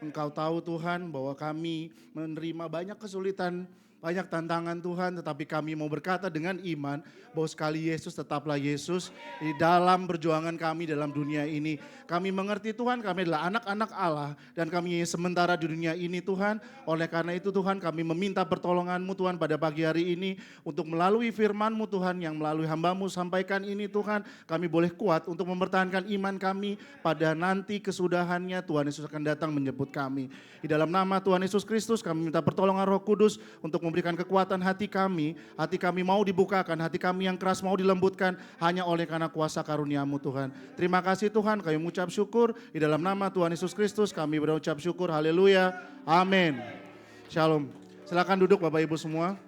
Engkau tahu Tuhan bahwa kami menerima banyak kesulitan, banyak tantangan Tuhan, tetapi kami mau berkata dengan iman bahwa sekali Yesus tetaplah Yesus di dalam perjuangan kami dalam dunia ini. Kami mengerti Tuhan, kami adalah anak-anak Allah dan kami sementara di dunia ini Tuhan. Oleh karena itu Tuhan, kami meminta pertolongan-Mu Tuhan pada pagi hari ini untuk melalui firman-Mu Tuhan yang melalui hamba-Mu sampaikan ini Tuhan, kami boleh kuat untuk mempertahankan iman kami pada nanti kesudahannya Tuhan Yesus akan datang menjemput kami. Di dalam nama Tuhan Yesus Kristus kami minta pertolongan Roh Kudus untuk memberikan kekuatan hati kami mau dibukakan, hati kami yang keras mau dilembutkan hanya oleh karena kuasa karunia-Mu Tuhan. Terima kasih Tuhan, kami mengucap syukur di dalam nama Tuhan Yesus Kristus kami berucap syukur, haleluya, amin. Shalom, silakan duduk Bapak Ibu semua.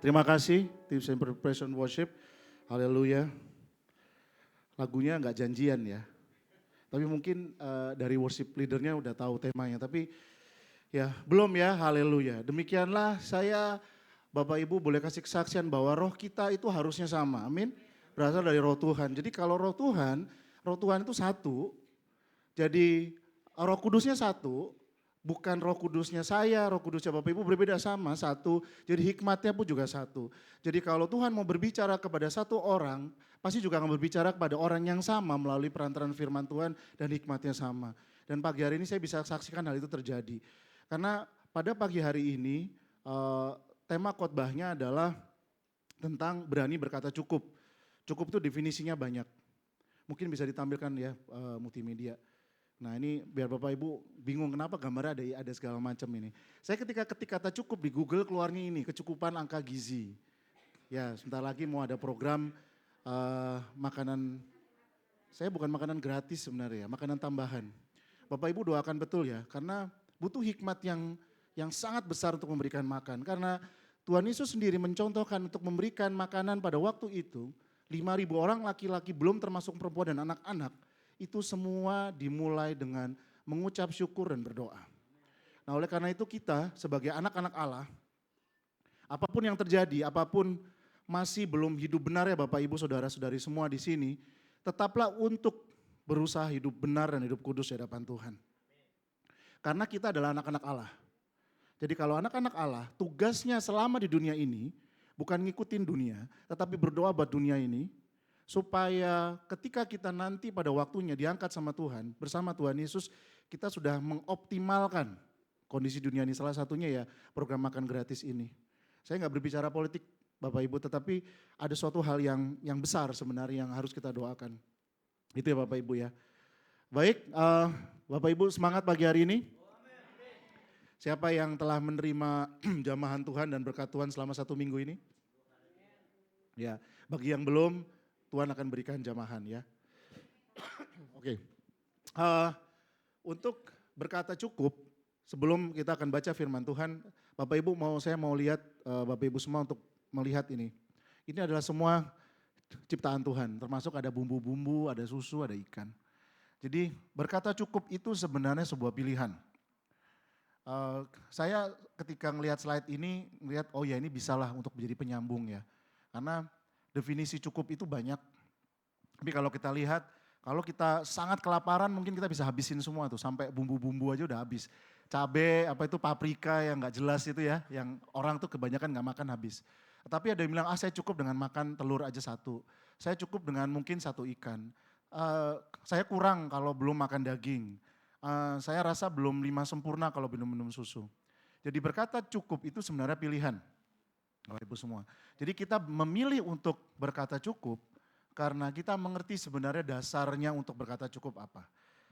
Terima kasih, Tim Preparation Worship, haleluya. Lagunya nggak janjian ya, tapi mungkin dari worship leadernya udah tahu temanya, tapi ya, belum ya, haleluya. Demikianlah saya, Bapak Ibu boleh kasih kesaksian bahwa roh kita itu harusnya sama, amin. Berasal dari roh Tuhan. Jadi kalau roh Tuhan itu satu, jadi roh kudusnya satu, bukan roh kudusnya saya, roh kudusnya Bapak Ibu berbeda sama, satu. Jadi hikmatnya pun juga satu. Jadi kalau Tuhan mau berbicara kepada satu orang, pasti juga akan berbicara kepada orang yang sama melalui perantaran firman Tuhan dan hikmatnya sama. Dan pagi hari ini saya bisa saksikan hal itu terjadi. Karena pada pagi hari ini tema khotbahnya adalah tentang berani berkata cukup. Cukup itu definisinya banyak. Mungkin bisa ditampilkan ya multimedia. Nah ini biar Bapak Ibu bingung kenapa gambarnya ada segala macam ini. Saya ketika ketik kata cukup di Google keluarnya ini, kecukupan angka gizi. Ya sebentar lagi mau ada program makanan, saya bukan makanan gratis sebenarnya, makanan tambahan. Bapak Ibu doakan betul ya, karena butuh hikmat yang sangat besar untuk memberikan makan. Karena Tuhan Yesus sendiri mencontohkan untuk memberikan makanan pada waktu itu, 5.000 orang laki-laki belum termasuk perempuan dan anak-anak, itu semua dimulai dengan mengucap syukur dan berdoa. Nah oleh karena itu kita sebagai anak-anak Allah, apapun yang terjadi, apapun masih belum hidup benar ya Bapak Ibu saudara-saudari semua di sini, tetaplah untuk berusaha hidup benar dan hidup kudus di hadapan Tuhan. Karena kita adalah anak-anak Allah. Jadi kalau anak-anak Allah tugasnya selama di dunia ini bukan ngikutin dunia, tetapi berdoa buat dunia ini supaya ketika kita nanti pada waktunya diangkat sama Tuhan, bersama Tuhan Yesus, kita sudah mengoptimalkan kondisi dunia ini. Salah satunya ya program makan gratis ini. Saya nggak berbicara politik Bapak Ibu, tetapi ada suatu hal yang besar sebenarnya yang harus kita doakan. Itu ya Bapak Ibu ya. Baik, Bapak Ibu semangat pagi hari ini. Siapa yang telah menerima jamahan Tuhan dan berkat Tuhan selama 1 minggu ini? Ya, bagi yang belum, Tuhan akan berikan jamahan ya. Oke, untuk berkata cukup, sebelum kita akan baca firman Tuhan, Bapak Ibu saya mau lihat Bapak Ibu semua untuk melihat ini. Ini adalah semua ciptaan Tuhan, termasuk ada bumbu-bumbu, ada susu, ada ikan. Jadi berkata cukup itu sebenarnya sebuah pilihan. Saya ketika ngelihat slide ini, ngelihat oh ya ini bisalah untuk menjadi penyambung ya. Karena definisi cukup itu banyak. Tapi kalau kita lihat, kalau kita sangat kelaparan mungkin kita bisa habisin semua tuh. Sampai bumbu-bumbu aja udah habis. Cabe, apa itu paprika yang gak jelas itu ya. Yang orang tuh kebanyakan gak makan habis. Tapi ada yang bilang saya cukup dengan makan telur aja 1. Saya cukup dengan mungkin 1 ikan. Saya kurang kalau belum makan daging. Saya rasa belum 5 sempurna kalau minum susu. Jadi berkata cukup itu sebenarnya pilihan, Bapak Ibu semua. Jadi kita memilih untuk berkata cukup karena kita mengerti sebenarnya dasarnya untuk berkata cukup apa.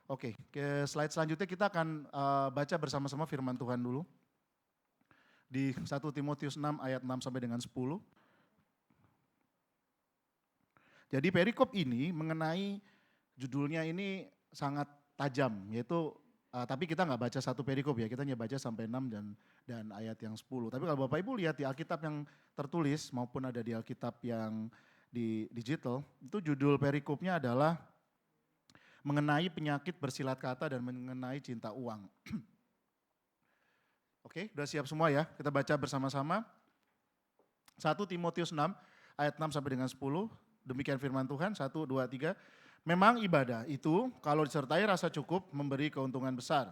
Oke, ke slide selanjutnya kita akan baca bersama-sama firman Tuhan dulu. Di 1 Timotius 6 ayat 6 sampai dengan 10. Jadi perikop ini mengenai judulnya ini sangat tajam, yaitu tapi kita nggak baca satu perikop ya, kita hanya baca sampai 6 dan ayat yang 10. Tapi kalau Bapak Ibu lihat di Alkitab yang tertulis maupun ada di Alkitab yang di digital, itu judul perikopnya adalah mengenai penyakit bersilat kata dan mengenai cinta uang. Oke, udah siap semua ya? Kita baca bersama-sama. 1 Timotius 6 ayat 6 sampai dengan 10. Demikian firman Tuhan, 1, 2, 3. Memang ibadah itu kalau disertai rasa cukup memberi keuntungan besar.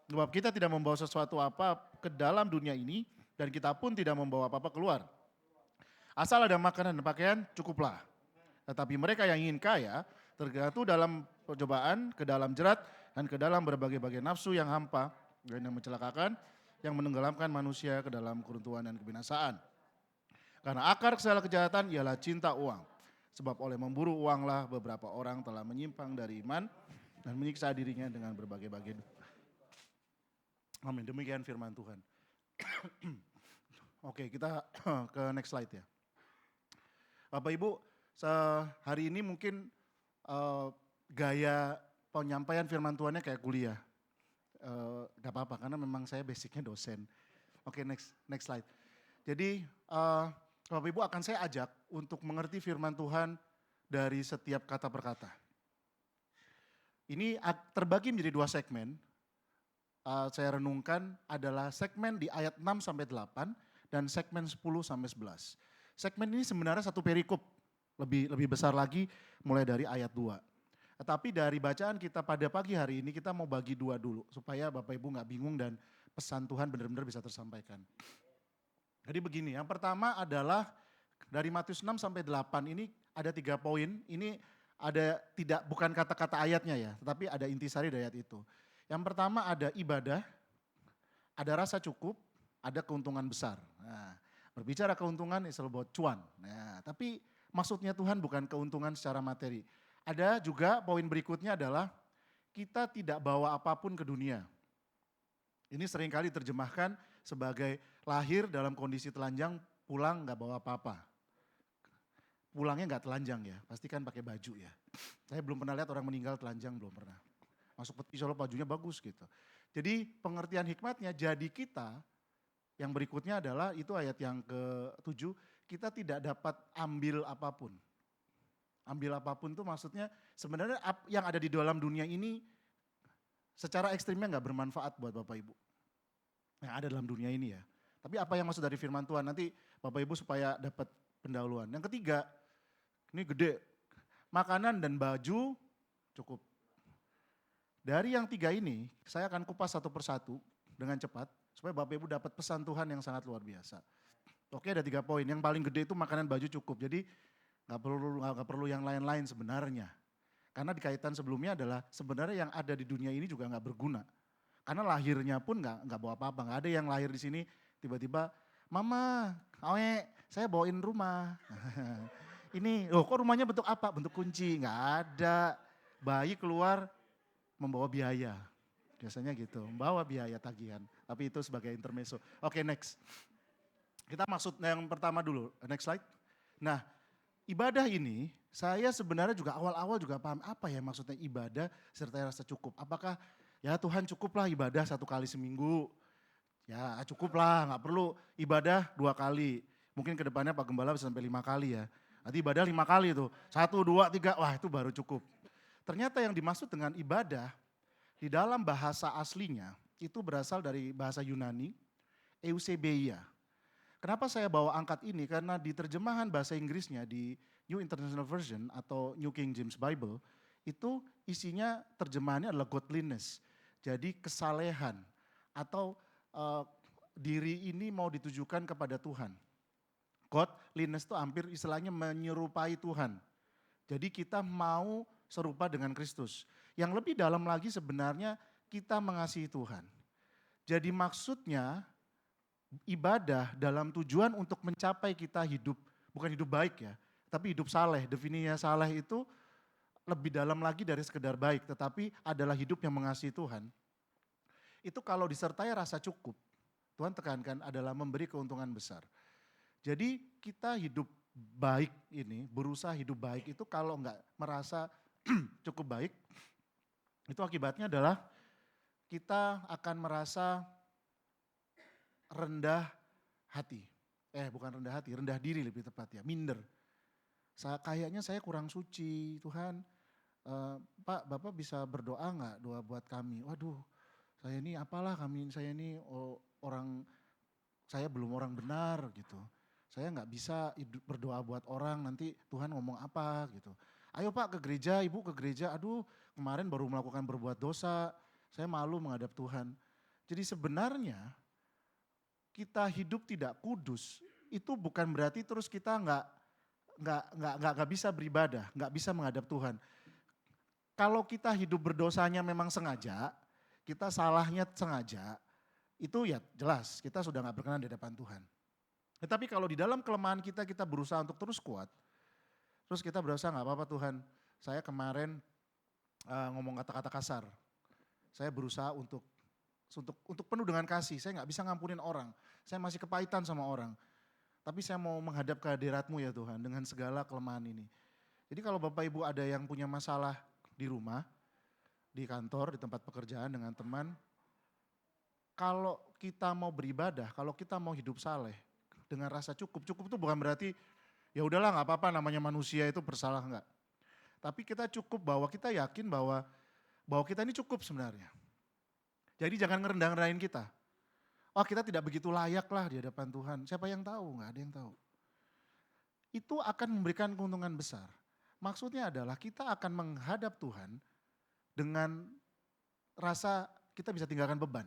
Sebab kita tidak membawa sesuatu apa ke dalam dunia ini dan kita pun tidak membawa apa-apa keluar. Asal ada makanan dan pakaian cukuplah. Tetapi mereka yang ingin kaya terjatuh dalam percobaan, ke dalam jerat, dan ke dalam berbagai-bagai nafsu yang hampa, dan yang mencelakakan, yang menenggelamkan manusia ke dalam keruntuhan dan kebinasaan. Karena akar segala kejahatan ialah cinta uang. Sebab oleh memburu uanglah beberapa orang telah menyimpang dari iman dan menyiksa dirinya dengan berbagai-bagai. Amin, demikian firman Tuhan. Oke, kita ke next slide ya. Bapak Ibu, hari ini mungkin gaya penyampaian firman Tuhannya kayak kuliah. Gak apa-apa karena memang saya basicnya dosen. Oke, next slide. Jadi Bapak Ibu akan saya ajak untuk mengerti firman Tuhan dari setiap kata per kata. Ini terbagi menjadi 2 segmen. Saya renungkan adalah segmen di ayat 6 sampai 8 dan segmen 10 sampai 11. Segmen ini sebenarnya satu perikop, lebih besar lagi mulai dari ayat 2. Tetapi dari bacaan kita pada pagi hari ini kita mau bagi 2 dulu supaya Bapak Ibu gak bingung dan pesan Tuhan benar-benar bisa tersampaikan. Jadi begini, yang pertama adalah dari Matius 6 sampai 8 ini ada 3 poin. Ini bukan kata-kata ayatnya ya, tetapi ada intisari dari ayat itu. Yang pertama ada ibadah, ada rasa cukup, ada keuntungan besar. Nah, berbicara keuntungan is all about cuan. Nah, tapi maksudnya Tuhan bukan keuntungan secara materi. Ada juga poin berikutnya adalah kita tidak bawa apapun ke dunia. Ini seringkali terjemahkan sebagai lahir dalam kondisi telanjang, pulang nggak bawa apa-apa. Pulangnya nggak telanjang ya, pasti kan pakai baju ya. Saya belum pernah lihat orang meninggal telanjang, belum pernah. Masuk peti soalnya bajunya bagus gitu. Jadi pengertian hikmatnya jadi kita, yang berikutnya adalah itu ayat yang ke-7, kita tidak dapat ambil apapun. Ambil apapun itu maksudnya sebenarnya yang ada di dalam dunia ini secara ekstrimnya nggak bermanfaat buat Bapak Ibu. Yang ada dalam dunia ini ya. Tapi apa yang maksud dari firman Tuhan nanti Bapak Ibu supaya dapat pendahuluan. Yang ketiga, ini gede, makanan dan baju cukup. Dari yang 3 ini saya akan kupas satu persatu dengan cepat supaya Bapak Ibu dapat pesan Tuhan yang sangat luar biasa. Oke, ada 3 poin. Yang paling gede itu makanan baju cukup. Jadi nggak perlu yang lain-lain sebenarnya. Karena di kaitan sebelumnya adalah sebenarnya yang ada di dunia ini juga nggak berguna. Karena lahirnya pun nggak bawa apa-apa. Nggak ada yang lahir di sini tiba-tiba, Mama, saya bawain rumah. Ini, loh kok rumahnya bentuk apa? Bentuk kunci. Nggak ada. Bayi keluar membawa biaya. Biasanya gitu, membawa biaya tagihan. Tapi itu sebagai intermezzo. Oke, next. Kita maksud yang pertama dulu, next slide. Nah, ibadah ini saya sebenarnya juga awal-awal juga paham apa ya maksudnya ibadah serta rasa cukup. Apakah ya Tuhan cukuplah ibadah 1 kali seminggu. Ya cukuplah, gak perlu ibadah 2 kali. Mungkin kedepannya Pak Gembala bisa sampai 5 kali ya. Nanti ibadah 5 kali tuh, 1, 2, 3, wah itu baru cukup. Ternyata yang dimaksud dengan ibadah di dalam bahasa aslinya itu berasal dari bahasa Yunani, eusebeia. Kenapa saya bawa angkat ini? Karena di terjemahan bahasa Inggrisnya di New International Version atau New King James Bible, itu isinya terjemahannya adalah godliness. Jadi kesalehan atau diri ini mau ditujukan kepada Tuhan. Godliness itu hampir istilahnya menyerupai Tuhan. Jadi kita mau serupa dengan Kristus. Yang lebih dalam lagi sebenarnya kita mengasihi Tuhan. Jadi maksudnya ibadah dalam tujuan untuk mencapai kita hidup, bukan hidup baik ya, tapi hidup saleh. Definisinya saleh itu lebih dalam lagi dari sekedar baik, tetapi adalah hidup yang mengasihi Tuhan. Itu kalau disertai rasa cukup, Tuhan tekankan adalah memberi keuntungan besar. Jadi kita hidup baik ini, berusaha hidup baik itu kalau enggak merasa cukup baik, itu akibatnya adalah kita akan merasa rendah hati. Bukan rendah hati, rendah diri lebih tepat ya, minder. Kayaknya saya kurang suci, Tuhan. Pak, Bapak bisa berdoa enggak doa buat kami? Waduh, saya ini apalah saya ini saya belum orang benar gitu. Saya enggak bisa berdoa buat orang, nanti Tuhan ngomong apa gitu. Ayo Pak ke gereja, Ibu ke gereja, aduh kemarin baru melakukan berbuat dosa, saya malu menghadap Tuhan. Jadi sebenarnya kita hidup tidak kudus itu bukan berarti terus kita nggak bisa beribadah, nggak bisa menghadap Tuhan. Kalau kita hidup berdosanya memang sengaja, kita salahnya sengaja, itu ya jelas kita sudah nggak berkenan di hadapan Tuhan. Tetapi kalau di dalam kelemahan kita, kita berusaha untuk terus kuat, terus kita berusaha nggak apa-apa Tuhan, saya kemarin ngomong kata-kata kasar, saya berusaha untuk penuh dengan kasih, saya nggak bisa ngampunin orang, saya masih kepahitan sama orang. Tapi saya mau menghadap ke hadirat-Mu ya Tuhan dengan segala kelemahan ini. Jadi kalau Bapak Ibu ada yang punya masalah di rumah, di kantor, di tempat pekerjaan dengan teman, kalau kita mau beribadah, kalau kita mau hidup saleh dengan rasa cukup, cukup itu bukan berarti ya udahlah nggak apa-apa namanya manusia itu bersalah enggak. Tapi kita cukup bahwa kita yakin bahwa kita ini cukup sebenarnya. Jadi jangan ngerendah-rendahin kita. Oh kita tidak begitu layak lah di hadapan Tuhan. Siapa yang tahu? Nggak ada yang tahu. Itu akan memberikan keuntungan besar. Maksudnya adalah kita akan menghadap Tuhan dengan rasa kita bisa tinggalkan beban.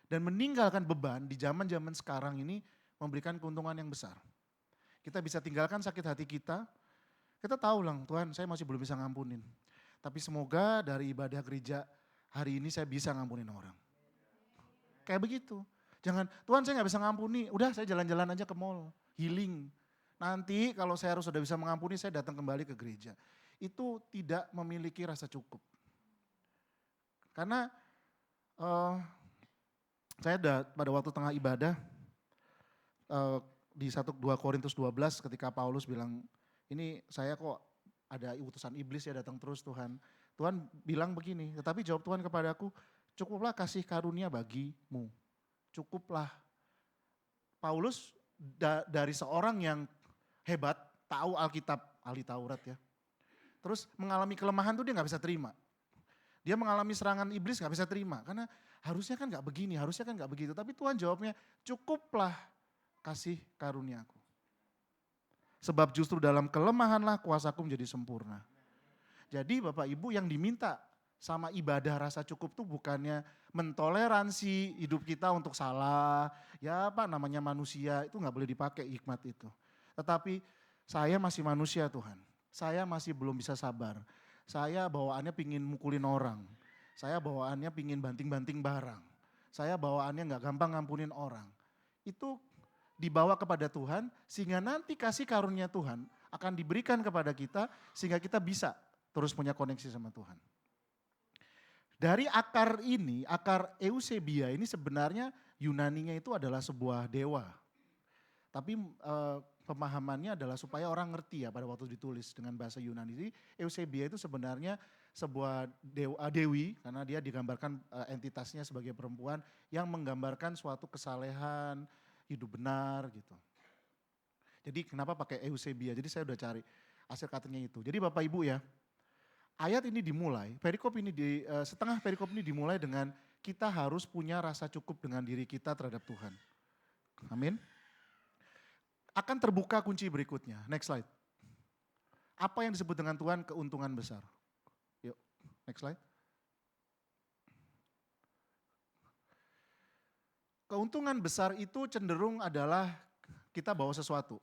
Dan meninggalkan beban di zaman-zaman sekarang ini memberikan keuntungan yang besar. Kita bisa tinggalkan sakit hati kita. Kita tahu lah Tuhan saya masih belum bisa ngampunin. Tapi semoga dari ibadah gereja hari ini saya bisa ngampunin orang. Kayak begitu. Jangan, Tuhan saya gak bisa ngampuni, udah saya jalan-jalan aja ke mall, healing. Nanti kalau saya harus sudah bisa mengampuni, saya datang kembali ke gereja. Itu tidak memiliki rasa cukup. Karena saya pada waktu tengah ibadah, di 1-2 Korintus 12 ketika Paulus bilang, ini saya kok ada utusan iblis ya datang terus Tuhan. Tuhan bilang begini, tetapi jawab Tuhan kepadaku, cukuplah kasih karunia bagimu. Cukuplah. Paulus dari seorang yang hebat, tahu Alkitab, ahli Taurat ya. Terus mengalami kelemahan tuh dia gak bisa terima. Dia mengalami serangan iblis gak bisa terima. Karena harusnya kan gak begini, harusnya kan gak begitu. Tapi Tuhan jawabnya, cukuplah kasih karuniaku. Sebab justru dalam kelemahanlah kuasaku menjadi sempurna. Jadi Bapak Ibu yang diminta sama ibadah rasa cukup tuh bukannya mentoleransi hidup kita untuk salah. Ya apa namanya manusia itu gak boleh dipakai hikmat itu. Tetapi saya masih manusia Tuhan. Saya masih belum bisa sabar. Saya bawaannya pingin mukulin orang. Saya bawaannya pingin banting-banting barang. Saya bawaannya gak gampang ngampunin orang. Itu dibawa kepada Tuhan sehingga nanti kasih karunia Tuhan akan diberikan kepada kita sehingga kita bisa terus punya koneksi sama Tuhan. Dari akar ini, akar Eusebia ini sebenarnya Yunaninya itu adalah sebuah dewa. Tapi pemahamannya adalah supaya orang ngerti ya pada waktu ditulis dengan bahasa Yunani. Jadi Eusebia itu sebenarnya sebuah dewi karena dia digambarkan entitasnya sebagai perempuan yang menggambarkan suatu kesalehan, hidup benar gitu. Jadi kenapa pakai Eusebia? Jadi saya udah cari hasil katanya itu. Jadi Bapak Ibu ya, ayat ini dimulai, setengah perikop ini dimulai dengan kita harus punya rasa cukup dengan diri kita terhadap Tuhan. Amin. Akan terbuka kunci berikutnya. Next slide. Apa yang disebut dengan Tuhan keuntungan besar? Yuk, next slide. Keuntungan besar itu cenderung adalah kita bawa sesuatu.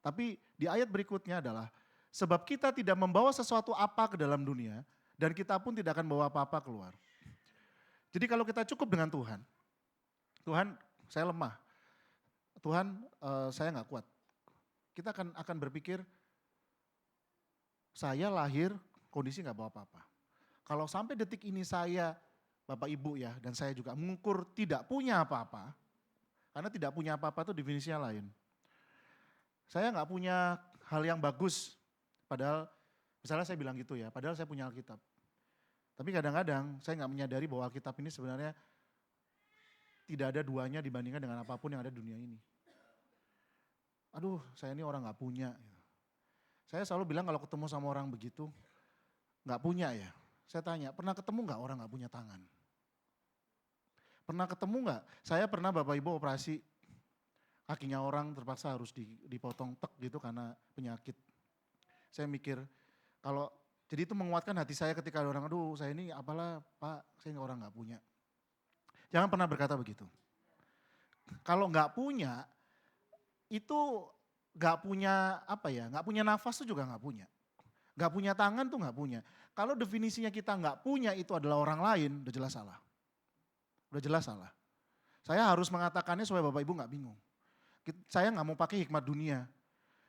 Tapi di ayat berikutnya adalah sebab kita tidak membawa sesuatu apa ke dalam dunia dan kita pun tidak akan bawa apa-apa keluar. Jadi kalau kita cukup dengan Tuhan, Tuhan saya lemah, Tuhan saya gak kuat. Kita akan berpikir saya lahir kondisi gak bawa apa-apa. Kalau sampai detik ini saya Bapak Ibu ya dan saya juga mengukur tidak punya apa-apa, karena tidak punya apa-apa itu definisinya lain. Saya gak punya hal yang bagus, padahal misalnya saya bilang gitu ya, padahal saya punya Alkitab. Tapi kadang-kadang saya gak menyadari bahwa Alkitab ini sebenarnya tidak ada duanya dibandingkan dengan apapun yang ada di dunia ini. Aduh saya ini orang gak punya. Saya selalu bilang kalau ketemu sama orang begitu, gak punya ya. Saya tanya, pernah ketemu gak orang gak punya tangan? Pernah ketemu gak? Saya pernah Bapak Ibu operasi, kakinya orang terpaksa harus dipotong tek gitu karena penyakit. Saya mikir, jadi itu menguatkan hati saya ketika ada orang, aduh saya ini apalah Pak, saya orang gak punya. Jangan pernah berkata begitu. Kalau nggak punya, itu nggak punya apa ya, nggak punya nafas tuh juga nggak punya. Nggak punya tangan tuh nggak punya. Kalau definisinya kita nggak punya itu adalah orang lain, udah jelas salah. Udah jelas salah. Saya harus mengatakannya supaya Bapak Ibu nggak bingung. Saya nggak mau pakai hikmat dunia.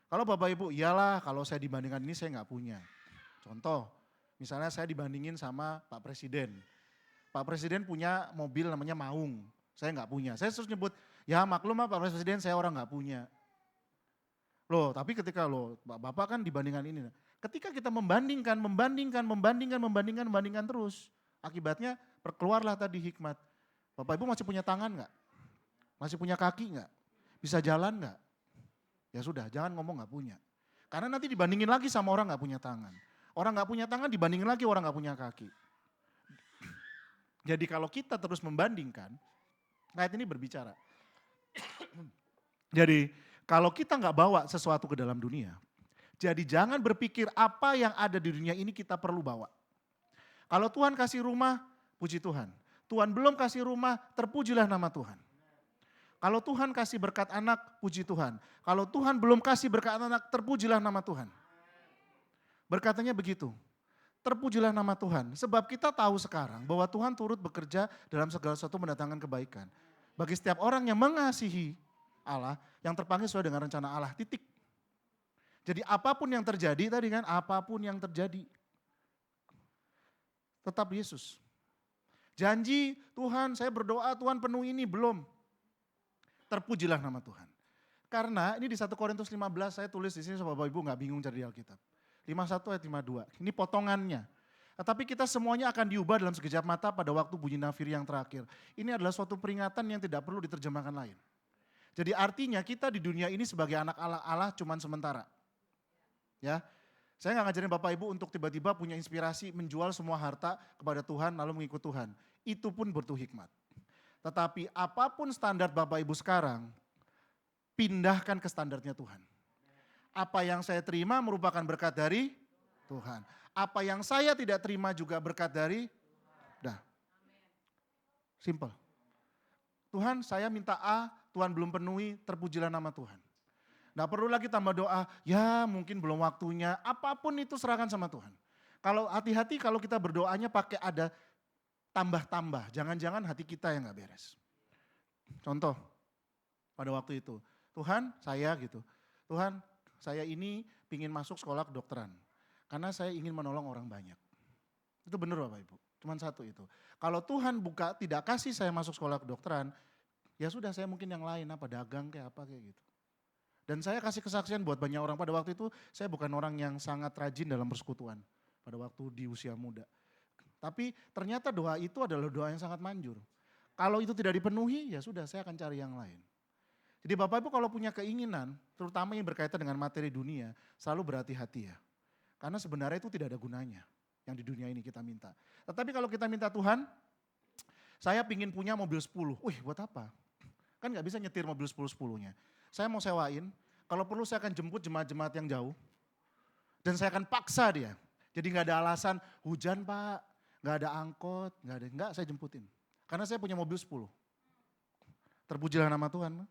Kalau Bapak Ibu, iyalah kalau saya dibandingkan ini saya nggak punya. Contoh, misalnya saya dibandingin sama Pak Presiden. Pak Presiden punya mobil namanya Maung, saya nggak punya. Saya terus nyebut, ya maklum Pak Presiden saya orang nggak punya. Loh, tapi ketika Bapak kan dibandingkan ini. Ketika kita membandingkan terus. Akibatnya keluarlah tadi hikmat. Bapak Ibu masih punya tangan nggak? Masih punya kaki nggak? Bisa jalan nggak? Ya sudah, jangan ngomong nggak punya. Karena nanti dibandingin lagi sama orang nggak punya tangan. Orang nggak punya tangan dibandingin lagi orang nggak punya kaki. Jadi kalau kita terus membandingkan, ayat ini berbicara. Jadi kalau kita nggak bawa sesuatu ke dalam dunia, jadi jangan berpikir apa yang ada di dunia ini kita perlu bawa. Kalau Tuhan kasih rumah, puji Tuhan. Tuhan belum kasih rumah, terpujilah nama Tuhan. Kalau Tuhan kasih berkat anak, puji Tuhan. Kalau Tuhan belum kasih berkat anak, terpujilah nama Tuhan. Berkatanya begitu. Terpujilah nama Tuhan. Sebab kita tahu sekarang bahwa Tuhan turut bekerja dalam segala sesuatu mendatangkan kebaikan. Bagi setiap orang yang mengasihi Allah, yang terpanggil sesuai dengan rencana Allah, titik. Jadi apapun yang terjadi tadi kan, apapun yang terjadi. Tetap Yesus. Janji Tuhan, saya berdoa Tuhan penuh ini, belum. Terpujilah nama Tuhan. Karena ini di 1 Korintus 15 saya tulis di sini supaya Bapak Ibu gak bingung cari di Alkitab. 51 ayat 52, ini potongannya. Tetapi kita semuanya akan diubah dalam sekejap mata pada waktu bunyi nafir yang terakhir. Ini adalah suatu peringatan yang tidak perlu diterjemahkan lain. Jadi artinya kita di dunia ini sebagai anak Allah cuman sementara. Ya, saya nggak ngajarin Bapak Ibu untuk tiba-tiba punya inspirasi menjual semua harta kepada Tuhan lalu mengikut Tuhan. Itu pun butuh hikmat. Tetapi apapun standar Bapak Ibu sekarang, pindahkan ke standarnya Tuhan. Apa yang saya terima merupakan berkat dari Tuhan. Apa yang saya tidak terima juga berkat dari, dah. Simple. Tuhan saya minta A, Tuhan belum penuhi, terpujilah nama Tuhan. Nggak perlu lagi tambah doa, ya mungkin belum waktunya, apapun itu serahkan sama Tuhan. Kalau hati-hati kalau kita berdoanya pakai ada tambah-tambah, jangan-jangan hati kita yang nggak beres. Contoh, pada waktu itu, Tuhan saya gitu, Tuhan saya ini ingin masuk sekolah kedokteran, karena saya ingin menolong orang banyak. Itu benar Bapak Ibu, cuman satu itu. Kalau Tuhan tidak kasih saya masuk sekolah kedokteran, ya sudah saya mungkin yang lain, apa dagang kayak apa kayak gitu. Dan saya kasih kesaksian buat banyak orang, pada waktu itu saya bukan orang yang sangat rajin dalam persekutuan, pada waktu di usia muda. Tapi ternyata doa itu adalah doa yang sangat manjur. Kalau itu tidak dipenuhi, ya sudah saya akan cari yang lain. Jadi Bapak Ibu kalau punya keinginan, terutama yang berkaitan dengan materi dunia, selalu berhati-hati ya. Karena sebenarnya itu tidak ada gunanya yang di dunia ini kita minta. Tetapi kalau kita minta Tuhan, saya pingin punya mobil 10. Wih buat apa? Kan gak bisa nyetir mobil 10-10-nya. Saya mau sewain, kalau perlu saya akan jemput jemaat-jemaat yang jauh. Dan saya akan paksa dia. Jadi gak ada alasan, hujan Pak, gak ada angkot, enggak saya jemputin. Karena saya punya mobil 10. Terpujilah nama Tuhan.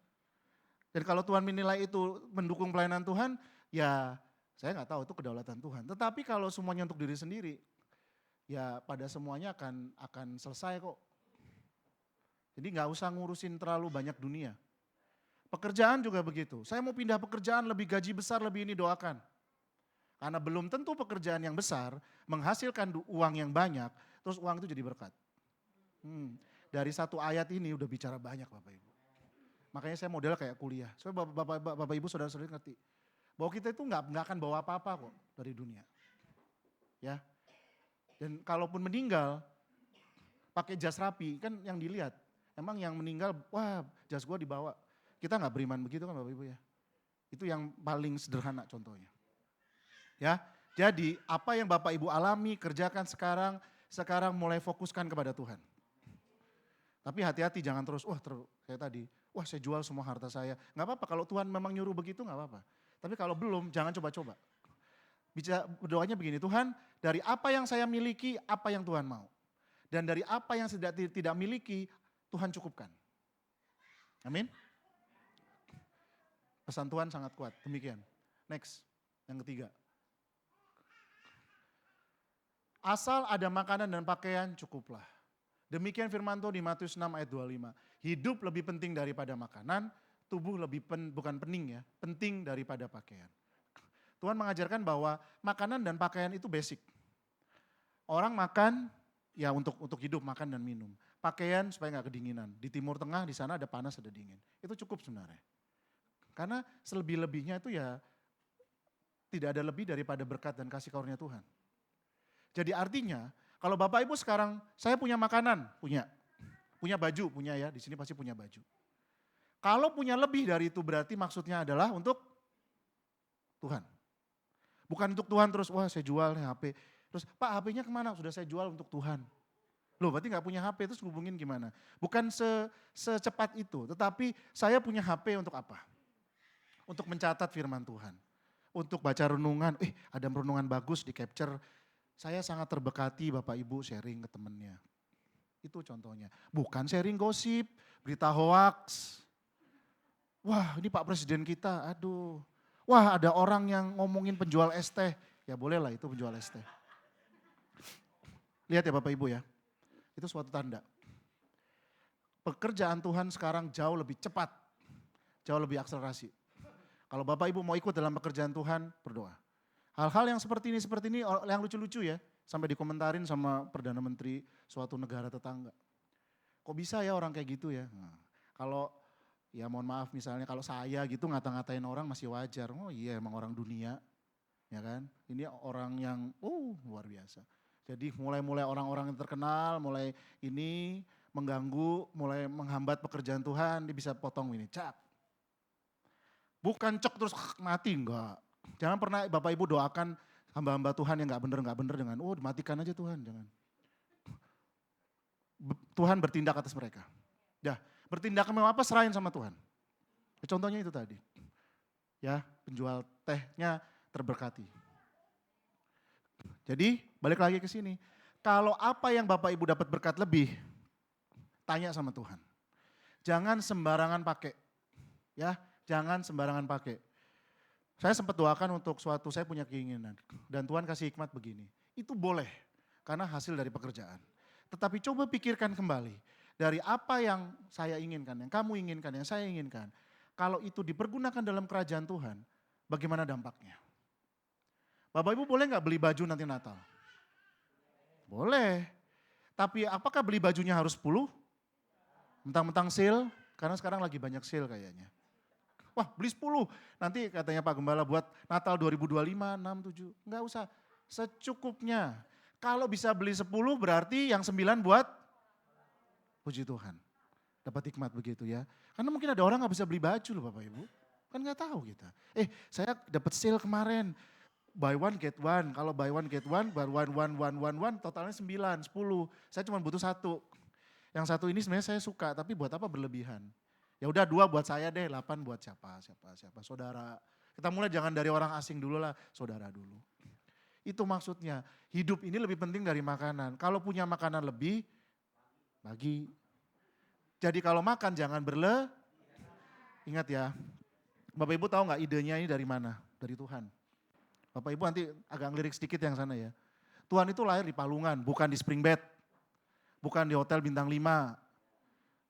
Dan kalau Tuhan menilai itu mendukung pelayanan Tuhan, ya saya nggak tahu itu kedaulatan Tuhan. Tetapi kalau semuanya untuk diri sendiri, ya pada semuanya akan selesai kok. Jadi nggak usah ngurusin terlalu banyak dunia. Pekerjaan juga begitu. Saya mau pindah pekerjaan lebih gaji besar, lebih ini doakan. Karena belum tentu pekerjaan yang besar menghasilkan uang yang banyak, terus uang itu jadi berkat. Dari satu ayat ini udah bicara banyak Bapak Ibu. Makanya saya model kayak kuliah. Supaya Bapak Ibu saudara-saudari ngerti. Bahwa kita itu nggak akan bawa apa-apa kok dari dunia. Ya. Dan kalaupun meninggal, pakai jas rapi, kan yang dilihat. Emang yang meninggal, wah jas gua dibawa. Kita nggak beriman begitu kan Bapak Ibu ya. Itu yang paling sederhana contohnya. Ya, jadi apa yang Bapak Ibu alami, kerjakan sekarang mulai fokuskan kepada Tuhan. Tapi hati-hati jangan terus, kayak tadi, saya jual semua harta saya. Gak apa-apa kalau Tuhan memang nyuruh begitu gak apa-apa. Tapi kalau belum jangan coba-coba. Doanya begini, Tuhan dari apa yang saya miliki, apa yang Tuhan mau. Dan dari apa yang tidak miliki, Tuhan cukupkan. Amin. Pesan Tuhan sangat kuat, demikian. Next, yang ketiga. Asal ada makanan dan pakaian cukuplah. Demikian firman Tuhan di Matius 6 ayat 25. Hidup lebih penting daripada makanan, tubuh bukan pening ya, penting daripada pakaian. Tuhan mengajarkan bahwa makanan dan pakaian itu basic. Orang makan ya untuk hidup, makan dan minum. Pakaian supaya nggak kedinginan. Di Timur Tengah di sana ada panas ada dingin. Itu cukup sebenarnya. Karena selebih-lebihnya itu ya tidak ada lebih daripada berkat dan kasih karunia Tuhan. Jadi artinya kalau Bapak Ibu sekarang saya punya makanan, punya baju, punya ya, di sini pasti punya baju. Kalau punya lebih dari itu berarti maksudnya adalah untuk Tuhan. Bukan untuk Tuhan terus, wah saya jual nih HP. Terus Pak HP-nya kemana? Sudah saya jual untuk Tuhan. Loh berarti gak punya HP terus hubungin gimana? Bukan secepat itu, tetapi saya punya HP untuk apa? Untuk mencatat firman Tuhan. Untuk baca renungan, ada renungan bagus di capture. Saya sangat terberkati Bapak Ibu sharing ke temennya. Itu contohnya. Bukan sharing gosip, berita hoax. Wah ini Pak Presiden kita, aduh. Wah ada orang yang ngomongin penjual es teh. Ya bolehlah itu penjual es teh. Lihat ya Bapak Ibu ya. Itu suatu tanda. Pekerjaan Tuhan sekarang jauh lebih cepat. Jauh lebih akselerasi. Kalau Bapak Ibu mau ikut dalam pekerjaan Tuhan, berdoa. Hal-hal yang seperti ini yang lucu-lucu ya. Sampai dikomentarin sama Perdana Menteri suatu negara tetangga. Kok bisa ya orang kayak gitu ya? Nah, kalau ya mohon maaf misalnya kalau saya gitu ngata-ngatain orang masih wajar. Oh iya emang orang dunia. Ya kan? Ini orang yang luar biasa. Jadi mulai orang-orang yang terkenal, mulai ini mengganggu, mulai menghambat pekerjaan Tuhan, dia bisa potong ini, cak. Bukan cek terus mati, enggak. Jangan pernah Bapak Ibu doakan hamba-hamba Tuhan yang enggak benar dengan, dimatikan aja Tuhan, jangan. Tuhan bertindak atas mereka. Ya, bertindak memang apa, serahin sama Tuhan. Contohnya itu tadi. Ya, penjual tehnya terberkati. Jadi, balik lagi ke sini. Kalau apa yang Bapak Ibu dapat berkat lebih, tanya sama Tuhan. Jangan sembarangan pakai. Ya, jangan sembarangan pakai. Saya sempat doakan untuk saya punya keinginan. Dan Tuhan kasih hikmat begini. Itu boleh, karena hasil dari pekerjaan. Tetapi coba pikirkan kembali. Dari apa yang saya inginkan, yang kamu inginkan, yang saya inginkan. Kalau itu dipergunakan dalam kerajaan Tuhan, bagaimana dampaknya? Bapak Ibu boleh nggak beli baju nanti Natal? Boleh. Tapi apakah beli bajunya harus 10? Mentang-mentang sale, karena sekarang lagi banyak sale kayaknya. Wah beli 10, nanti katanya Pak Gembala buat Natal 2025, 6, 7. Enggak usah, secukupnya. Kalau bisa beli 10 berarti yang 9 buat puji Tuhan. Dapat hikmat begitu ya. Karena mungkin ada orang gak bisa beli baju loh Bapak Ibu. Kan gak tahu kita. Saya dapat sale kemarin. Buy one get one, kalau buy one get one, buy one, totalnya 9, 10. Saya cuma butuh 1. Yang 1 ini sebenarnya saya suka, tapi buat apa berlebihan? Ya udah 2 buat saya deh, 8 buat siapa, saudara. Kita mulai jangan dari orang asing dulu lah, saudara dulu. Itu maksudnya, hidup ini lebih penting dari makanan. Kalau punya makanan lebih, bagi. Jadi kalau makan jangan ingat ya, Bapak Ibu tahu gak idenya ini dari mana? Dari Tuhan. Bapak Ibu nanti agak ngelirik sedikit yang sana ya. Tuhan itu lahir di Palungan, bukan di Spring Bed. Bukan di hotel bintang 5.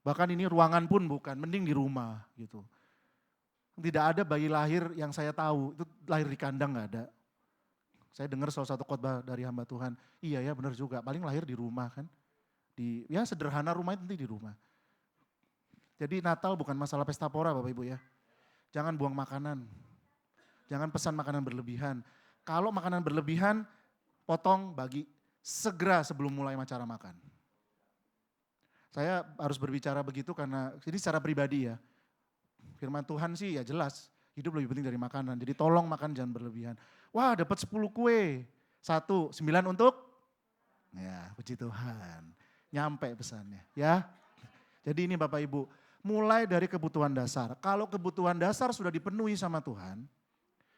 Bahkan ini ruangan pun bukan, mending di rumah gitu. Tidak ada bayi lahir yang saya tahu, itu lahir di kandang gak ada. Saya dengar salah satu khotbah dari hamba Tuhan, iya ya benar juga, paling lahir di rumah kan. Ya sederhana rumah itu nanti di rumah. Jadi Natal bukan masalah pesta pora Bapak Ibu ya. Jangan buang makanan. Jangan pesan makanan berlebihan. Kalau makanan berlebihan, potong, bagi segera sebelum mulai acara makan. Saya harus berbicara begitu karena ini secara pribadi ya. Firman Tuhan sih ya jelas, hidup lebih penting dari makanan. Jadi tolong makan jangan berlebihan. Wah dapat 10 kue, 1, 9 untuk? Ya puji Tuhan, nyampe pesannya ya. Jadi ini Bapak Ibu, mulai dari kebutuhan dasar. Kalau kebutuhan dasar sudah dipenuhi sama Tuhan,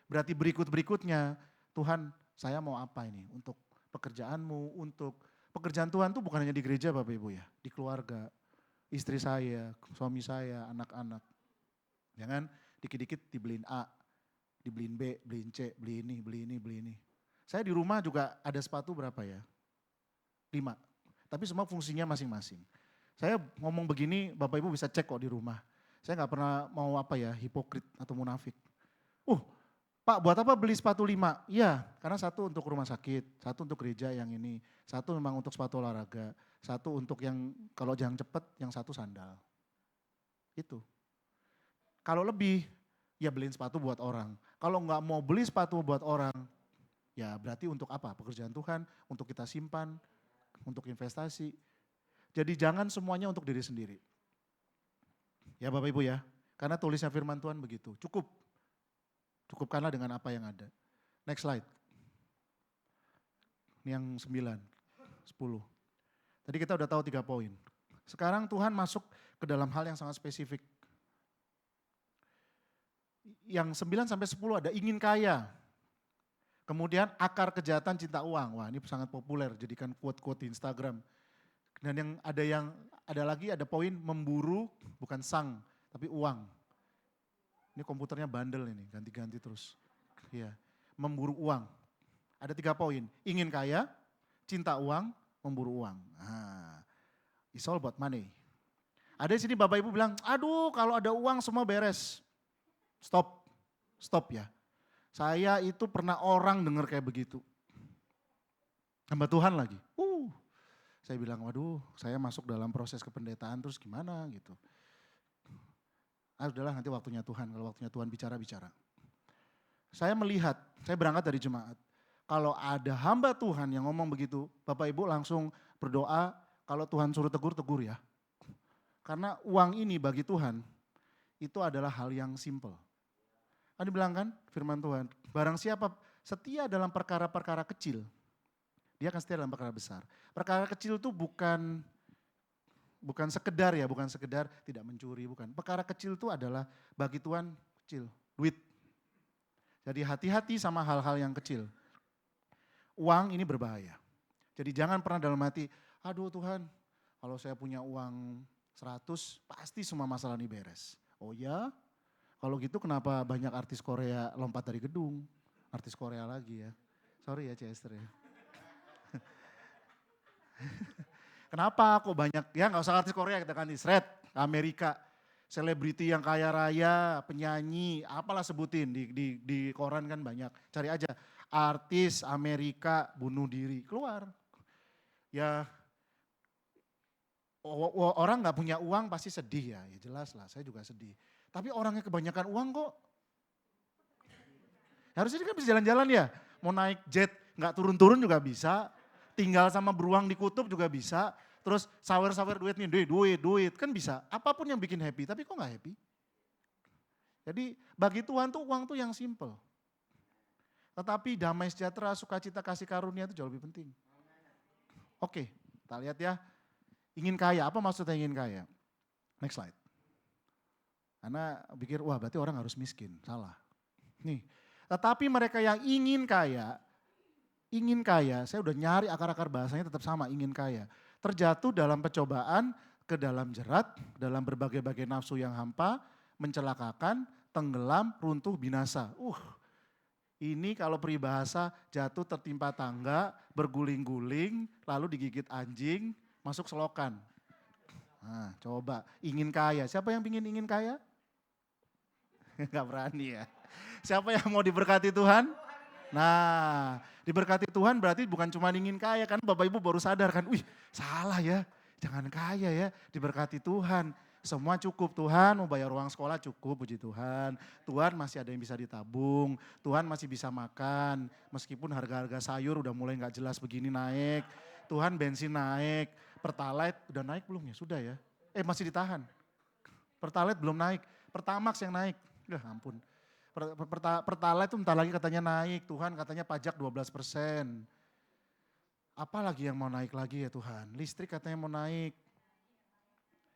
berarti berikut-berikutnya, Tuhan saya mau apa ini untuk pekerjaanmu, untuk pekerjaan Tuhan tuh bukan hanya di gereja Bapak Ibu ya, di keluarga. istri saya, suami saya, anak-anak. Jangan dikit-dikit dibeliin A, dibeliin B, beliin C, beli ini, beli ini, beli ini. Saya di rumah juga ada sepatu berapa ya? 5. Tapi semua fungsinya masing-masing. Saya ngomong begini, Bapak Ibu bisa cek kok di rumah. Saya nggak pernah mau hipokrit atau munafik. Pak buat apa beli sepatu 5? Iya, karena satu untuk rumah sakit, satu untuk gereja yang ini, satu memang untuk sepatu olahraga, satu untuk yang kalau jangan cepet, yang satu sandal. Itu. Kalau lebih, ya beliin sepatu buat orang. Kalau nggak mau beli sepatu buat orang, ya berarti untuk apa? Pekerjaan Tuhan, untuk kita simpan, untuk investasi. Jadi jangan semuanya untuk diri sendiri. Ya Bapak Ibu ya, karena tulisnya firman Tuhan begitu, cukupkanlah dengan apa yang ada. Next slide. Ini yang 9, 10. Tadi kita udah tahu 3 poin. Sekarang Tuhan masuk ke dalam hal yang sangat spesifik. Yang 9 sampai 10 ada ingin kaya. Kemudian akar kejahatan cinta uang. Wah ini sangat populer, jadikan quote-quote di Instagram. Dan ada poin memburu bukan sang, tapi uang. Ini komputernya bandel ini, ganti-ganti terus. Iya, memburu uang. Ada 3 poin, ingin kaya, cinta uang, memburu uang. It's all about money. Ada di sini Bapak Ibu bilang, aduh kalau ada uang semua beres. Stop ya. Saya itu pernah orang dengar kayak begitu. Hamba Tuhan lagi. Saya bilang, waduh saya masuk dalam proses kependetaan terus gimana gitu. Udahlah nanti waktunya Tuhan, kalau waktunya Tuhan bicara. Saya melihat, saya berangkat dari jemaat. Kalau ada hamba Tuhan yang ngomong begitu, Bapak Ibu langsung berdoa, kalau Tuhan suruh tegur ya. Karena uang ini bagi Tuhan, itu adalah hal yang simple. Kan dibilang kan firman Tuhan, barang siapa setia dalam perkara-perkara kecil, dia akan setia dalam perkara besar. Perkara kecil itu bukan sekedar tidak mencuri, bukan. Perkara kecil itu adalah bagi Tuhan kecil, duit. Jadi hati-hati sama hal-hal yang kecil. Uang ini berbahaya. Jadi jangan pernah dalam hati, aduh Tuhan kalau saya punya uang 100 pasti semua masalah ini beres. Oh ya, kalau gitu kenapa banyak artis Korea lompat dari gedung? Artis Korea lagi ya. Sorry ya Chester ya. Kenapa kok banyak, ya nggak usah artis Korea kita ganti, Shred, Amerika, selebriti yang kaya raya, penyanyi, apalah sebutin, di koran kan banyak, cari aja, artis Amerika bunuh diri, keluar. Ya orang nggak punya uang pasti sedih ya jelas lah, saya juga sedih. Tapi orangnya kebanyakan uang kok, harusnya kan bisa jalan-jalan ya, mau naik jet nggak turun-turun juga bisa, tinggal sama beruang di kutub juga bisa, terus sawer-sawer duit nih, duit, kan bisa. Apapun yang bikin happy, tapi kok gak happy? Jadi bagi Tuhan tuh uang tuh yang simple. Tetapi damai sejahtera, sukacita, kasih karunia itu jauh lebih penting. Oke, kita lihat ya. Ingin kaya, apa maksudnya ingin kaya? Next slide. Karena pikir, wah berarti orang harus miskin, salah. Nih, tetapi mereka yang ingin kaya, saya udah nyari akar-akar bahasanya tetap sama, ingin kaya. Terjatuh dalam percobaan, ke dalam jerat, dalam berbagai-bagai nafsu yang hampa, mencelakakan, tenggelam, runtuh, binasa. Ini kalau peribahasa jatuh tertimpa tangga, berguling-guling, lalu digigit anjing, masuk selokan. Nah coba, ingin kaya. Siapa yang ingin kaya? Gak berani ya. Siapa yang mau diberkati Tuhan? Nah, diberkati Tuhan berarti bukan cuma ingin kaya, kan Bapak Ibu baru sadar kan, wih salah ya, jangan kaya ya, diberkati Tuhan. Semua cukup, Tuhan mau bayar uang sekolah cukup, puji Tuhan. Tuhan masih ada yang bisa ditabung, Tuhan masih bisa makan, meskipun harga-harga sayur udah mulai gak jelas begini naik. Tuhan bensin naik, Pertalite udah naik belum ya? Sudah ya? Masih ditahan. Pertalite belum naik, Pertamax yang naik, ampun. Pertalite itu bentar lagi katanya naik, Tuhan katanya pajak 12%. Apalagi yang mau naik lagi ya Tuhan, listrik katanya mau naik.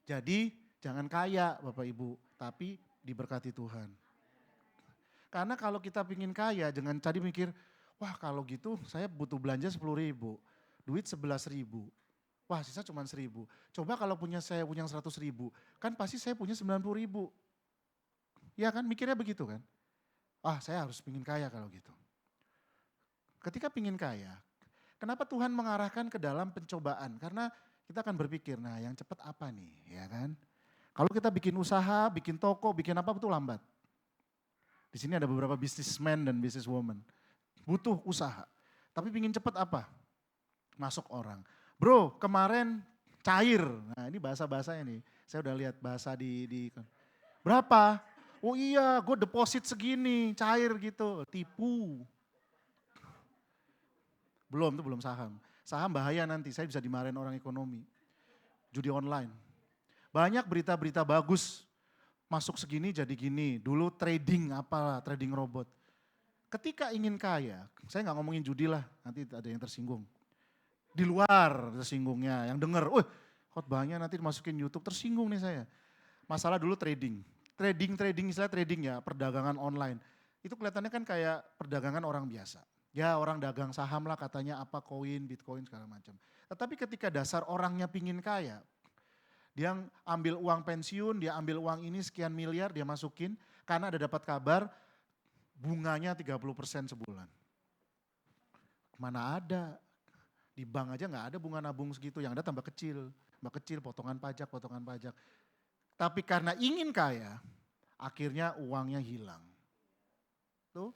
Jadi jangan kaya Bapak Ibu, tapi diberkati Tuhan. Karena kalau kita pingin kaya, jangan tadi mikir, wah kalau gitu saya butuh belanja 10.000, duit 11.000. Wah sisa cuma 1.000. Coba kalau saya punya 100.000, kan pasti saya punya 90.000. Ya kan, mikirnya begitu kan. Saya harus pingin kaya kalau gitu. Ketika pingin kaya, kenapa Tuhan mengarahkan ke dalam pencobaan? Karena kita akan berpikir, nah yang cepat apa nih, ya kan? Kalau kita bikin usaha, bikin toko, bikin apa itu lambat. Di sini ada beberapa businessman dan businesswoman. Butuh usaha. Tapi pingin cepat apa? Masuk orang. Bro, kemarin cair. Nah ini bahasa-bahasanya nih. Saya udah lihat bahasa di berapa? Oh iya, gue deposit segini, cair gitu. Tipu. Itu belum saham. Saham bahaya nanti, saya bisa dimarahin orang ekonomi. Judi online. Banyak berita-berita bagus, masuk segini jadi gini. Dulu trading apalah, trading robot. Ketika ingin kaya, saya nggak ngomongin judi lah, nanti ada yang tersinggung. Di luar tersinggungnya, yang denger, khotbahnya nanti dimasukin YouTube, tersinggung nih saya. Masalah dulu trading. Trading istilah trading ya, perdagangan online. Itu kelihatannya kan kayak perdagangan orang biasa. Ya orang dagang saham lah katanya apa koin, bitcoin segala macam. Tetapi ketika dasar orangnya pingin kaya, dia ambil uang pensiun, dia ambil uang ini sekian miliar dia masukin karena ada dapat kabar bunganya 30% sebulan. Mana ada, di bank aja nggak ada bunga nabung segitu, yang ada tambah kecil, potongan pajak. Tapi karena ingin kaya, akhirnya uangnya hilang. Tuh,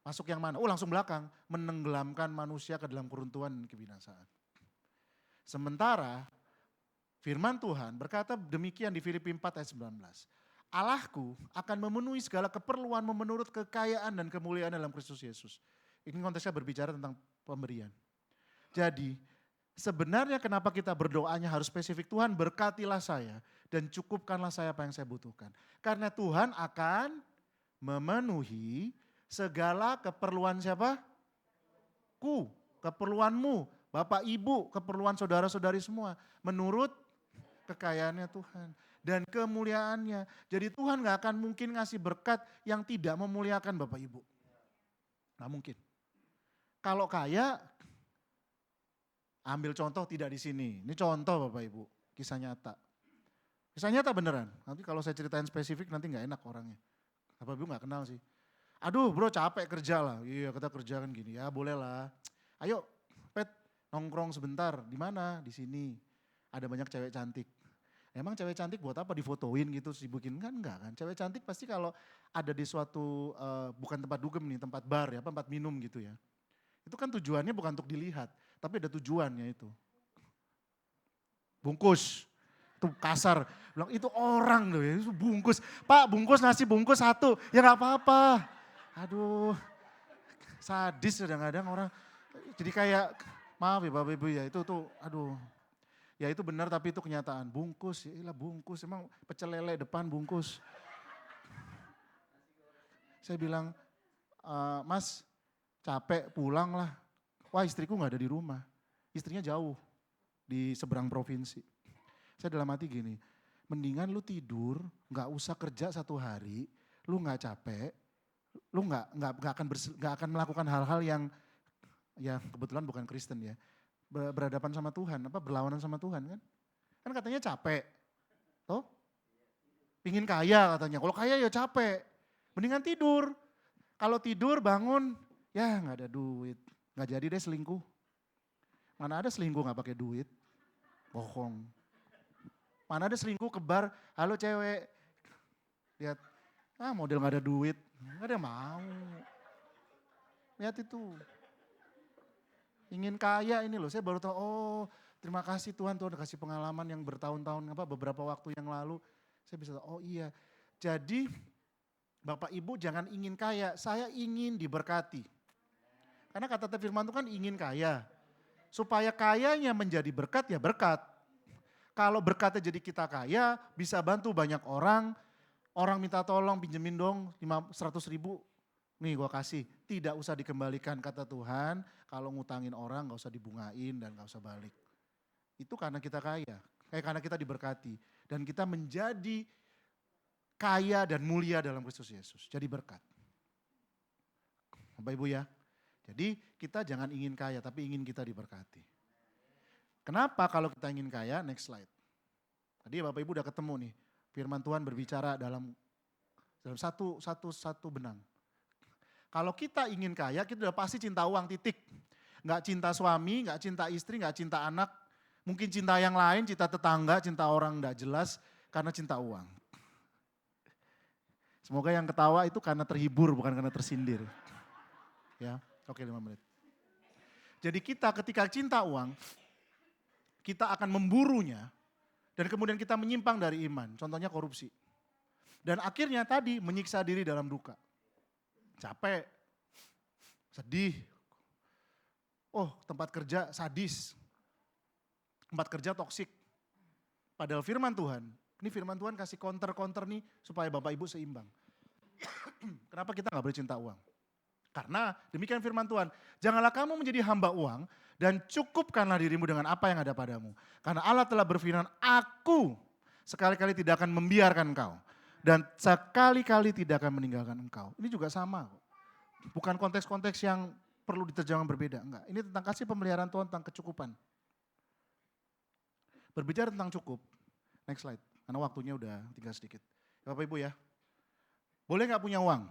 masuk yang mana? Langsung belakang, menenggelamkan manusia ke dalam keruntuhan dan kebinasaan. Sementara firman Tuhan berkata demikian di Filipi 4 ayat 19. Allahku akan memenuhi segala keperluan menurut kekayaan dan kemuliaan dalam Kristus Yesus. Ini konteksnya berbicara tentang pemberian. Jadi sebenarnya kenapa kita berdoanya harus spesifik, Tuhan berkatilah saya dan cukupkanlah saya apa yang saya butuhkan. Karena Tuhan akan memenuhi segala keperluan siapa? Keperluanmu, Bapak Ibu, keperluan saudara-saudari semua. Menurut kekayaannya Tuhan dan kemuliaannya. Jadi Tuhan gak akan mungkin ngasih berkat yang tidak memuliakan Bapak Ibu. Gak mungkin. Kalau kaya, ambil contoh tidak di sini. Ini contoh Bapak Ibu, kisah nyata. Kisah nyata beneran. Nanti kalau saya ceritain spesifik nanti gak enak orangnya. Bapak Ibu gak kenal sih. Aduh bro capek kerja lah. Iya kita kerja kan gini. Ya boleh lah. Ayo Pet nongkrong sebentar. Di mana? Di sini. Ada banyak cewek cantik. Emang cewek cantik buat apa difotoin gitu sibukin kan enggak kan. Cewek cantik pasti kalau ada di suatu bukan tempat dugem nih, tempat bar ya, tempat minum gitu ya. Itu kan tujuannya bukan untuk dilihat, tapi ada tujuannya itu. Bungkus. Itu kasar. Bilang itu orang loh ya, itu bungkus. Pak bungkus nasi bungkus 1, ya gak apa-apa. Aduh, sadis kadang-kadang orang. Jadi kayak, maaf ya Bapak Ibu ya, itu tuh aduh. Ya itu benar tapi itu kenyataan. Bungkus, ya iyalah bungkus, emang pecel lele depan bungkus. Saya bilang, Mas capek pulang lah. Wah istriku gak ada di rumah, istrinya jauh di seberang provinsi. Saya dalam hati gini, mendingan lu tidur, gak usah kerja 1 hari, lu gak capek, lu gak akan melakukan hal-hal yang, ya kebetulan bukan Kristen ya, berhadapan sama Tuhan, berlawanan sama Tuhan kan. Kan katanya capek, toh? Pingin kaya katanya, kalau kaya ya capek, mendingan tidur. Kalau tidur bangun, ya gak ada duit, gak jadi deh selingkuh. Mana ada selingkuh gak pakai duit, bohong. Mana ada selingkuh ke bar, halo cewek, lihat, model gak ada duit, gak ada yang mau. Lihat itu. Ingin kaya ini loh, saya baru tahu, terima kasih Tuhan udah kasih pengalaman yang bertahun-tahun, beberapa waktu yang lalu. Saya bisa tahu, oh iya. Jadi Bapak Ibu jangan ingin kaya, saya ingin diberkati. Karena kata firman itu kan ingin kaya. Supaya kayanya menjadi berkat ya berkat. Kalau berkatnya jadi kita kaya, bisa bantu banyak orang. Orang minta tolong pinjemin dong 100.000, nih gue kasih. Tidak usah dikembalikan kata Tuhan, kalau ngutangin orang gak usah dibungain dan gak usah balik. Itu karena kita kaya, karena kita diberkati. Dan kita menjadi kaya dan mulia dalam Kristus Yesus, jadi berkat. Bapak Ibu ya, jadi kita jangan ingin kaya tapi ingin kita diberkati. Kenapa kalau kita ingin kaya? Next slide. Tadi Bapak Ibu udah ketemu nih, firman Tuhan berbicara dalam satu benang. Kalau kita ingin kaya, kita udah pasti cinta uang, titik. Nggak cinta suami, nggak cinta istri, nggak cinta anak. Mungkin cinta yang lain, cinta tetangga, cinta orang nggak jelas, karena cinta uang. Semoga yang ketawa itu karena terhibur, bukan karena tersindir. Ya, oke 5 menit. Jadi kita ketika cinta uang, kita akan memburunya, dan kemudian kita menyimpang dari iman. Contohnya korupsi. Dan akhirnya tadi menyiksa diri dalam duka. Capek, sedih. Oh, tempat kerja sadis. Tempat kerja toksik. Padahal firman Tuhan, ini firman Tuhan kasih counter-counter nih supaya Bapak Ibu seimbang. Kenapa kita gak boleh cinta uang? Karena demikian firman Tuhan, janganlah kamu menjadi hamba uang dan cukupkanlah dirimu dengan apa yang ada padamu. Karena Allah telah berfirman, aku sekali-kali tidak akan membiarkan engkau. Dan sekali-kali tidak akan meninggalkan engkau. Ini juga sama. Bukan konteks-konteks yang perlu diterjemahkan berbeda. Enggak. Ini tentang kasih pemeliharaan Tuhan, tentang kecukupan. Berbicara tentang cukup. Next slide. Karena waktunya udah tinggal sedikit. Bapak Ibu ya. Boleh gak punya uang?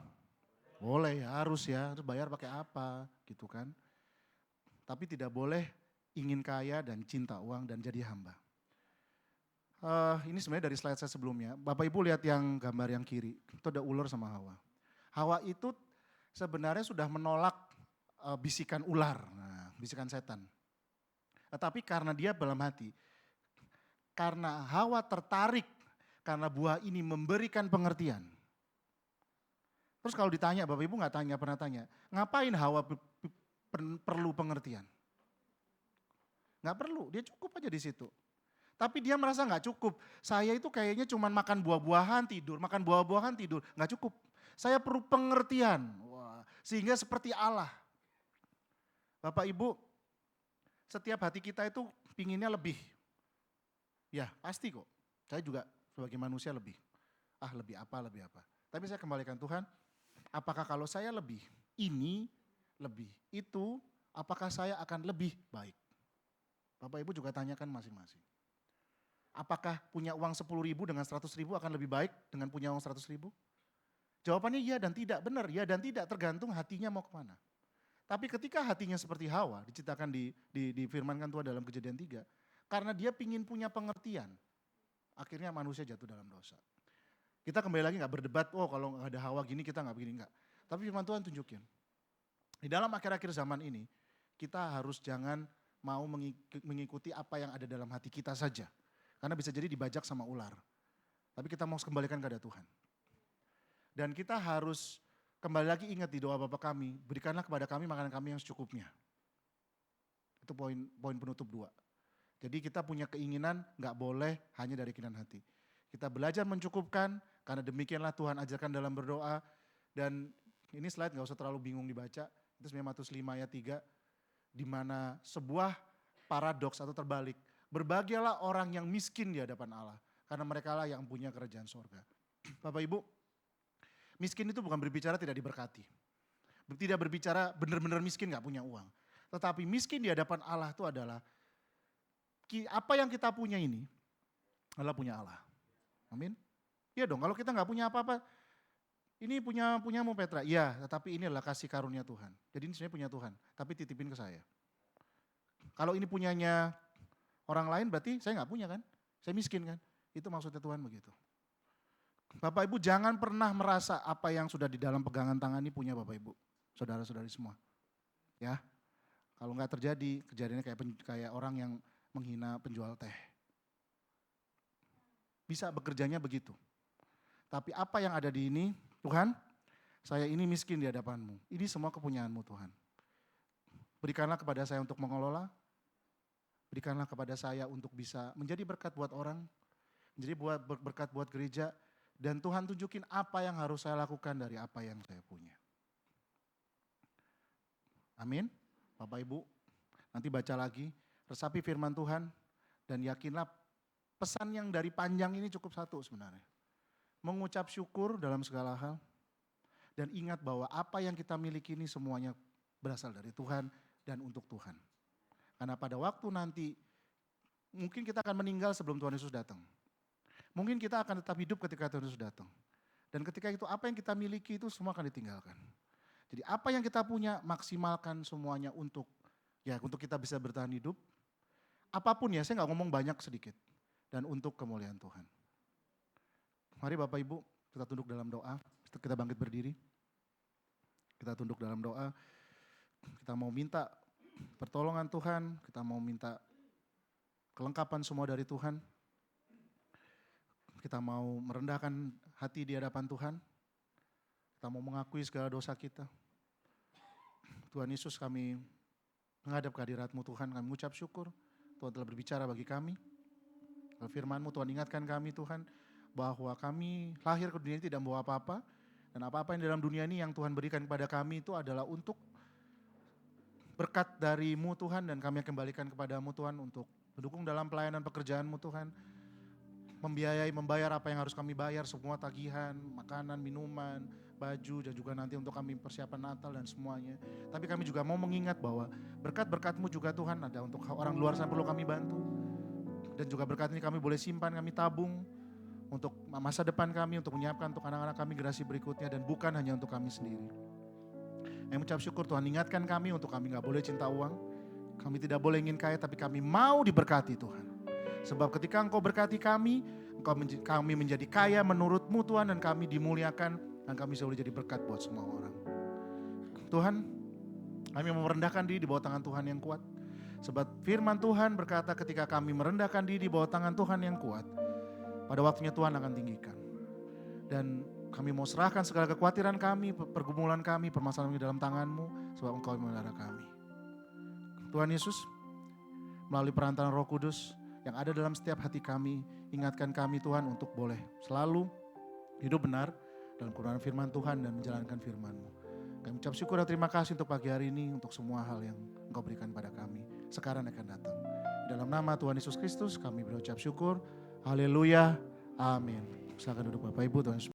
Boleh, harus ya. Harus bayar pakai apa gitu kan. Tapi tidak boleh ingin kaya dan cinta uang dan jadi hamba. Ini sebenarnya dari slide saya sebelumnya. Bapak Ibu lihat yang gambar yang kiri, itu ada ular sama Hawa. Hawa itu sebenarnya sudah menolak bisikan ular, bisikan setan. Tetapi karena dia dalam hati, karena Hawa tertarik, karena buah ini memberikan pengertian. Terus kalau ditanya, Bapak Ibu pernah tanya, ngapain Hawa perlu pengertian? Nggak perlu, dia cukup aja di situ. Tapi dia merasa nggak cukup. Saya itu kayaknya cuma makan buah-buahan tidur, makan buah-buahan tidur, nggak cukup. Saya perlu pengertian, sehingga seperti Allah. Bapak Ibu, setiap hati kita itu pinginnya lebih. Ya pasti kok, saya juga sebagai manusia lebih. Lebih apa. Tapi saya kembalikan Tuhan, apakah kalau saya lebih, ini lebih, itu, apakah saya akan lebih baik? Bapak Ibu juga tanyakan masing-masing. Apakah punya uang 10.000 dengan 100.000 akan lebih baik dengan punya uang 100.000? Jawabannya iya dan tidak, benar ya dan tidak, tergantung hatinya mau kemana. Tapi ketika hatinya seperti Hawa, diciptakan difirmankan Tuhan dalam Kejadian 3, karena dia pingin punya pengertian, akhirnya manusia jatuh dalam dosa. Kita kembali lagi gak berdebat, kalau gak ada Hawa gini kita gak begini, enggak. Tapi firman Tuhan tunjukin, di dalam akhir-akhir zaman ini, kita harus jangan mau mengikuti apa yang ada dalam hati kita saja. Karena bisa jadi dibajak sama ular. Tapi kita mau kembalikan kepada Tuhan. Dan kita harus kembali lagi ingat di doa Bapa kami, berikanlah kepada kami makanan kami yang secukupnya. Itu poin penutup 2. Jadi kita punya keinginan gak boleh hanya dari keinginan hati. Kita belajar mencukupkan, karena demikianlah Tuhan ajarkan dalam berdoa. Dan ini slide gak usah terlalu bingung dibaca. Itu sebenarnya Matius 5 ayat 3. Di mana sebuah paradoks atau terbalik. Berbahagialah orang yang miskin di hadapan Allah. Karena mereka lah yang punya kerajaan sorga. Bapak Ibu, miskin itu bukan berbicara tidak diberkati. Tidak berbicara benar-benar miskin gak punya uang. Tetapi miskin di hadapan Allah itu adalah, apa yang kita punya ini adalah punya Allah. Amin. Iya dong, kalau kita gak punya apa-apa, ini punyamu Petra. Iya, tetapi ini adalah kasih karunia Tuhan. Jadi ini sebenarnya punya Tuhan, tapi titipin ke saya. Kalau ini punyanya orang lain berarti saya nggak punya kan, saya miskin kan, itu maksudnya Tuhan begitu. Bapak Ibu jangan pernah merasa apa yang sudah di dalam pegangan tangan ini punya Bapak Ibu, saudara-saudari semua. Ya, kalau nggak terjadi kejadiannya kayak orang yang menghina penjual teh. Bisa bekerjanya begitu. Tapi apa yang ada di ini, Tuhan, saya ini miskin di hadapan-Mu. Ini semua kepunyaan-Mu Tuhan. Berikanlah kepada saya untuk mengelola. Berikanlah kepada saya untuk bisa menjadi berkat buat orang, menjadi berkat buat gereja, dan Tuhan tunjukin apa yang harus saya lakukan dari apa yang saya punya. Amin. Bapak Ibu, nanti baca lagi, resapi firman Tuhan, dan yakinlah pesan yang dari panjang ini cukup satu sebenarnya. Mengucap syukur dalam segala hal, dan ingat bahwa apa yang kita miliki ini semuanya berasal dari Tuhan dan untuk Tuhan. Karena pada waktu nanti mungkin kita akan meninggal sebelum Tuhan Yesus datang. Mungkin kita akan tetap hidup ketika Tuhan Yesus datang. Dan ketika itu apa yang kita miliki itu semua akan ditinggalkan. Jadi apa yang kita punya maksimalkan semuanya untuk kita bisa bertahan hidup. Apapun ya, saya nggak ngomong banyak sedikit. Dan untuk kemuliaan Tuhan. Mari Bapak Ibu kita tunduk dalam doa, kita bangkit berdiri. Kita tunduk dalam doa, kita mau minta pertolongan Tuhan, kita mau minta kelengkapan semua dari Tuhan. Kita mau merendahkan hati di hadapan Tuhan. Kita mau mengakui segala dosa kita. Tuhan Yesus, kami menghadap kehadirat-Mu Tuhan, kami mengucap syukur. Tuhan telah berbicara bagi kami. Firman-Mu Tuhan ingatkan kami Tuhan, bahwa kami lahir ke dunia ini tidak membawa apa-apa. Dan apa-apa yang dalam dunia ini yang Tuhan berikan kepada kami itu adalah untuk berkat dari-Mu Tuhan, dan kami akan kembalikan kepada-Mu Tuhan untuk mendukung dalam pelayanan pekerjaan-Mu Tuhan. Membayar apa yang harus kami bayar, semua tagihan, makanan, minuman, baju, dan juga nanti untuk kami persiapan Natal dan semuanya. Tapi kami juga mau mengingat bahwa berkat-berkat-Mu juga Tuhan ada untuk orang luar sana perlu kami bantu. Dan juga berkat ini kami boleh simpan, kami tabung untuk masa depan kami, untuk menyiapkan untuk anak-anak kami generasi berikutnya, dan bukan hanya untuk kami sendiri. Yang mengucap syukur Tuhan ingatkan kami untuk kami gak boleh cinta uang, kami tidak boleh ingin kaya, tapi kami mau diberkati Tuhan. Sebab ketika Engkau berkati kami menjadi kaya menurut-Mu Tuhan, dan kami dimuliakan, dan kami bisa boleh jadi berkat buat semua orang. Tuhan, kami mau merendahkan diri di bawah tangan Tuhan yang kuat. Sebab firman Tuhan berkata ketika kami merendahkan diri di bawah tangan Tuhan yang kuat, pada waktunya Tuhan akan tinggikan. Dan kami mau serahkan segala kekhawatiran kami, pergumulan kami, permasalahan kami dalam tangan-Mu, sebab Engkau yang memelihara kami. Tuhan Yesus, melalui perantaraan Roh Kudus yang ada dalam setiap hati kami, ingatkan kami Tuhan untuk boleh selalu hidup benar dalam kebenaran firman Tuhan dan menjalankan firman-Mu. Kami ucap syukur dan terima kasih untuk pagi hari ini, untuk semua hal yang Engkau berikan pada kami, sekarang akan datang. Dalam nama Tuhan Yesus Kristus kami berucap syukur. Haleluya, amin. Silakan duduk Bapak Ibu, Tuhan Yesus.